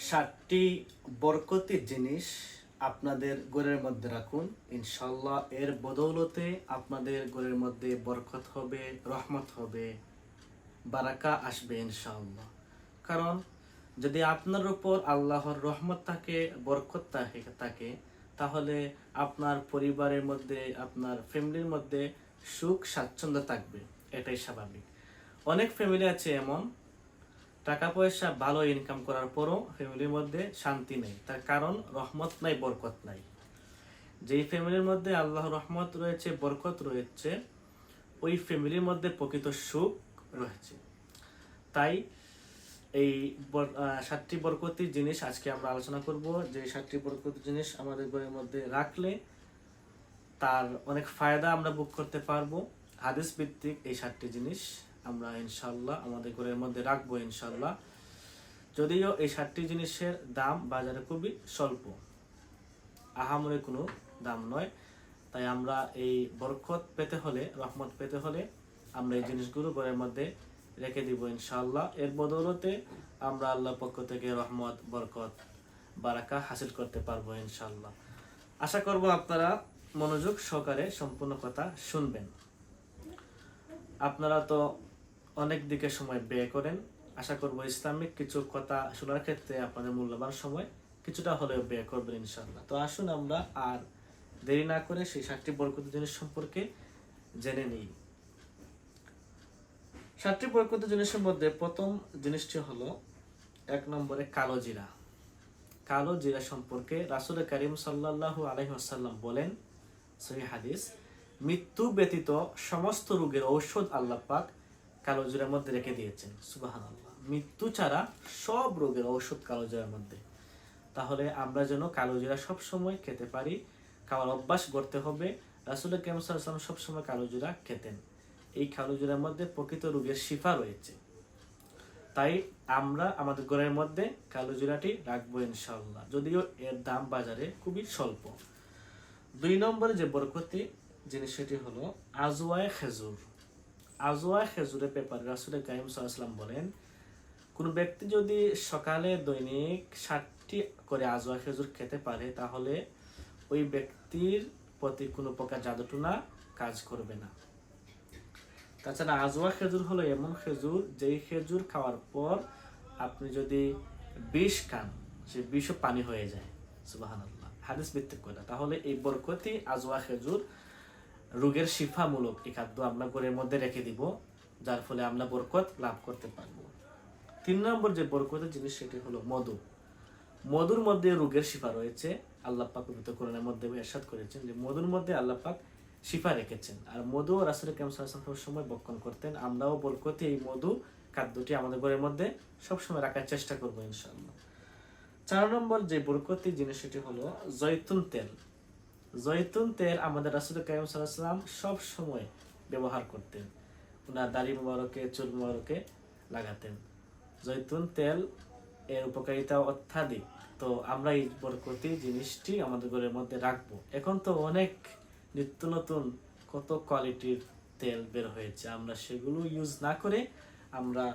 7টি বরকতি জিনিস আপনাদের ঘরের মধ্যে রাখুন, ইনশাল্লাহ এর বদৌলতে আপনাদের ঘরের মধ্যে বরকত হবে, রহমত হবে, বারাকা আসবে ইনশাআল্লাহ। কারণ যদি আপনার উপর আল্লাহর রহমত থাকে, বরকত থাকে, তাহলে আপনার পরিবারের মধ্যে, আপনার ফ্যামিলির মধ্যে সুখ স্বাচ্ছন্দ্য থাকবে, এটাই স্বাভাবিক। অনেক ফ্যামিলি আছে এমন, টাকা পয়সা ভালো ইনকাম করার পরও ফ্যামিলির মধ্যে শান্তি নেই, তার কারণ রহমত নাই, বরকত নাই। যেই ফ্যামিলির মধ্যে আল্লাহর রহমত রয়েছে, বরকত রয়েছে, ওই ফ্যামিলির মধ্যে প্রকৃত সুখ রয়েছে। তাই এই 7টি বরকতি জিনিস আজকে আমরা আলোচনা করব, যে 7টি বরকতি জিনিস আমাদের ঘরের মধ্যে রাখলে তার অনেক ফায়দা আমরা ভোগ করতে পারবো। হাদিস ভিত্তিক এই 7টি জিনিস আমরা ইনশাল্লাহ আমাদের ঘরের মধ্যে রাখবো ইনশাল্লাহ। যদিও এই 7টি জিনিসের দাম বাজারে খুবই স্বল্প, আহামরি কোনো দাম নয়। তাই আমরা এই বরকত পেতে হলে, রহমত পেতে হলে আমরা এই জিনিসগুলো ঘরের মধ্যে রেখে দিব ইনশাআল্লাহ। এর বদৌলতে আমরা আল্লাহর পক্ষ থেকে রহমত, বরকত, বারাকা হাসিল করতে পারবো ইনশাআল্লাহ। আশা করব আপনারা মনোযোগ সহকারে সম্পূর্ণ কথা শুনবেন। আপনারা তো অনেক দিকে সময় ব্যয় করেন, আশা করব ইসলামিক কিছু কথা শোনার ক্ষেত্রে আপনাদের মূল্যবান সময় কিছুটা হলেও ব্যয় করবেন ইনশাআল্লাহ। তো আসুন আমরা আর দেরি না করে সেই 7টি বরকতি জিনিস সম্পর্কে জেনে নিই। 7টি বরকতি জিনিসের মধ্যে প্রথম জিনিসটি হলো 1 নম্বরে কালো জিরা। কালো জিরা সম্পর্কে রাসূল করিম সাল্লাল্লাহু আলাইহি ওয়াসাল্লাম বলেন, সহিহ হাদিস, মৃত্যু ব্যতীত সমস্ত রোগের ঔষধ আল্লাহ পাক কালো জিরার মধ্যে রেখে দিয়েছেন। সুবহানাল্লাহ। মৃত্যু ছাড়া সব রোগের ঔষধ কালো জিরার মধ্যে। তাহলে আমরা যেন কালো জিরা সবসময় খেতে পারি, খাওয়ার অভ্যাস করতে হবে। রাসূল করিম সাল্লাল্লাহু আলাইহি ওয়াসাল্লাম সবসময় কালো জিরা খেতেন। এই কালো জিরার মধ্যে প্রকৃত রোগের শিফা রয়েছে। তাই আমরা আমাদের ঘরের মধ্যে কালো জিরাটি রাখবো ইনশাআল্লাহ, যদিও এর দাম বাজারে খুবই স্বল্প। 2 নম্বরে যে বরকতি জিনিস সেটি হলো আজওয়ায়ে খেজুর। আজওয়ায়ে খেজুরের ব্যাপারে রাসূল করিম সাল্লাল্লাহু আলাইহি ওয়াসাল্লাম বলেন, কোন ব্যক্তি যদি সকালে দৈনিক 7টি করে আজওয়ায়ে খেজুর খেতে পারে, তাহলে ওই ব্যক্তির প্রতি কোনো প্রকার জাদুটোনা কাজ করবে না। তাছাড়া আজওয়া খেজুর হলো এমন খেজুর, যেই খেজুর খাওয়ার পর আপনি যদি বিষ খান, সে বিষও পানি হয়ে যায়। সুবহানাল্লাহ, হাদিস ভিত্তিক কথা। তাহলে এই বরকতি আজওয়া খেজুর রোগের শিফামূলক এই খাদ্য আমরা ঘরের মধ্যে রেখে দিব, যার ফলে আমরা বরকত লাভ করতে পারবো। 3 নম্বর যে বরকতের জিনিস সেটি হলো মধু। মধুর মধ্যে রোগের শিফা রয়েছে। আল্লাহ পাক পবিত্র কোরআনের মধ্যে ইরশাদ করেছেন যে মধুর মধ্যে আল্লাহ পাক শিফা রেখেছেন। আর মধু রাসূল করিম সাল্লাল্লাহু আলাইহি ওয়াসাল্লাম সময় বক্ষণ করতেন। আমরাও বরকতি এই মধু খাদ্যটি আমাদের ঘরের মধ্যে সবসময় রাখার চেষ্টা করবো ইনশাআল্লাহ। 4 নম্বর যে বরকতি জিনিস সেটি হলো জয়তুন তেল। জয়তুন তেল আমাদের রাসূল করিম সাল্লাল্লাহু আলাইহি ওয়াসাল্লাম সব সময় ব্যবহার করতেন, ওনার দাড়ি মোবারকে, চুল মোবারকে লাগাতেন। জয়তুন তেল এর উপকারিতা অত্যাধিক। তো আমরা এই বরকতি জিনিসটি আমাদের ঘরের মধ্যে রাখবো। এখন তো অনেক নিত্য নতুন কত কোয়ালিটির তেল বের হয়েছে, আমরা সেগুলো ইউজ না করে আমরা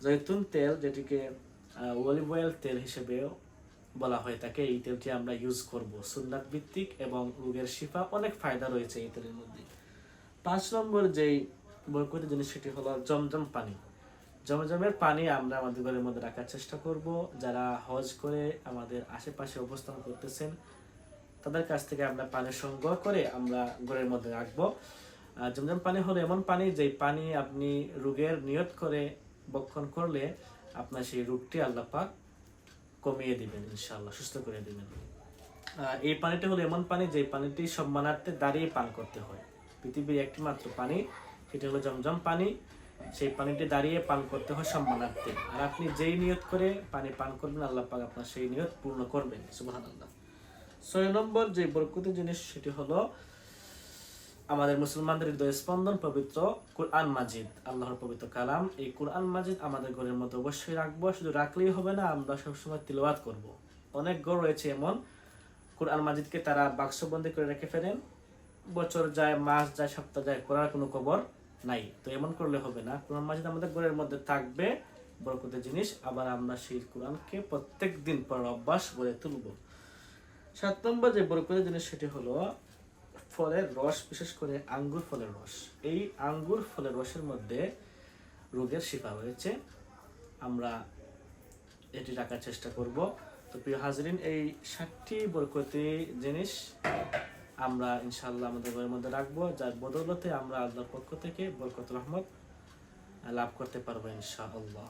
জয়তুন তেল, যেটিকে অলিভ অয়েল তেল হিসেবেও বলা হয়ে থাকে, এই তেলটি আমরা ইউজ করব। সুন্নাত ভিত্তিক এবং রোগের শিফা, অনেক ফায়দা রয়েছে এই তেলের মধ্যে। 5 নম্বর যেই বরকতি জিনিস সেটি হলো জমজম পানি। জমজমের পানি আমরা আমাদের ঘরের মধ্যে রাখার চেষ্টা করব। যারা হজ করে আমাদের আশেপাশে অবস্থান করতেছেন, তাদের কাছ থেকে আমরা পানি সংগ্রহ করে আমরা ঘরের মধ্যে রাখবো। জমজম পানি হলো এমন পানি, যেই পানি আপনি রোগের নিয়ত করে বক্ষণ করলে আপনার সেই রোগটি আল্লাহ পাক কমিয়ে দিবেন ইনশাআল্লাহ, সুস্থ করে দিবেন। এই পানিটা হলো এমন পানি, যে পানিটি সম্মানার্থে দাঁড়িয়ে পান করতে হয়। পৃথিবীর একটি মাত্র পানি, সেটা হলো জমজম পানি। সেই পানিটি দাঁড়িয়ে পান করতে হয় সম্মানার্থে। আর আপনি যেই নিয়ত করে পানি পান করবেন, আল্লাহ পাক আপনার সেই নিয়ত পূর্ণ করবেন। সুবহানাল্লাহ। 6 নম্বর যে বরকতি জিনিস সেটি হলো আমাদের মুসলমানদের হৃদয় স্পন্দন পবিত্র কুরআন মাজিদ, আল্লাহর পবিত্র কালাম। এই কুরআন মাজিদ আমাদের ঘরের মধ্যে অবশ্যই রাখবো। শুধু রাখলেই হবে না, আমরা সবসময় তিলাওয়াত করব। অনেক ঘর রয়েছে এমন, কুরআন মাজিদকে তারা বাক্সবন্দি করে রেখে ফেলেন, বছর যায়, মাস যায়, সপ্তাহ যায়, করার কোনো খবর নাই। তো এমন করলে হবে না। কুরআন মাজিদ আমাদের ঘরের মধ্যে থাকবে, বরকতের জিনিস, আবার আমরা সেই কোরআনকে প্রত্যেক দিন পড়ার অভ্যাস গড়ে তুলব। 7 নম্বর যে বরকতের জিনিস সেটি হলো ফলের রস, বিশেষ করে আঙ্গুর ফলের রস। এই আঙ্গুর ফলের রসের মধ্যে রোগের শিফা রয়েছে, আমরা এটি রাখার চেষ্টা করব। তো প্রিয় হাজরিন, এই 7টি বরকতি জিনিস আমরা ইনশাআল্লাহ আমাদের ঘরের মধ্যে রাখবো, যার বদৌলতে আমরা আল্লাহর পক্ষ থেকে বরকত রহমত লাভ করতে পারবো ইনশাআল্লাহ।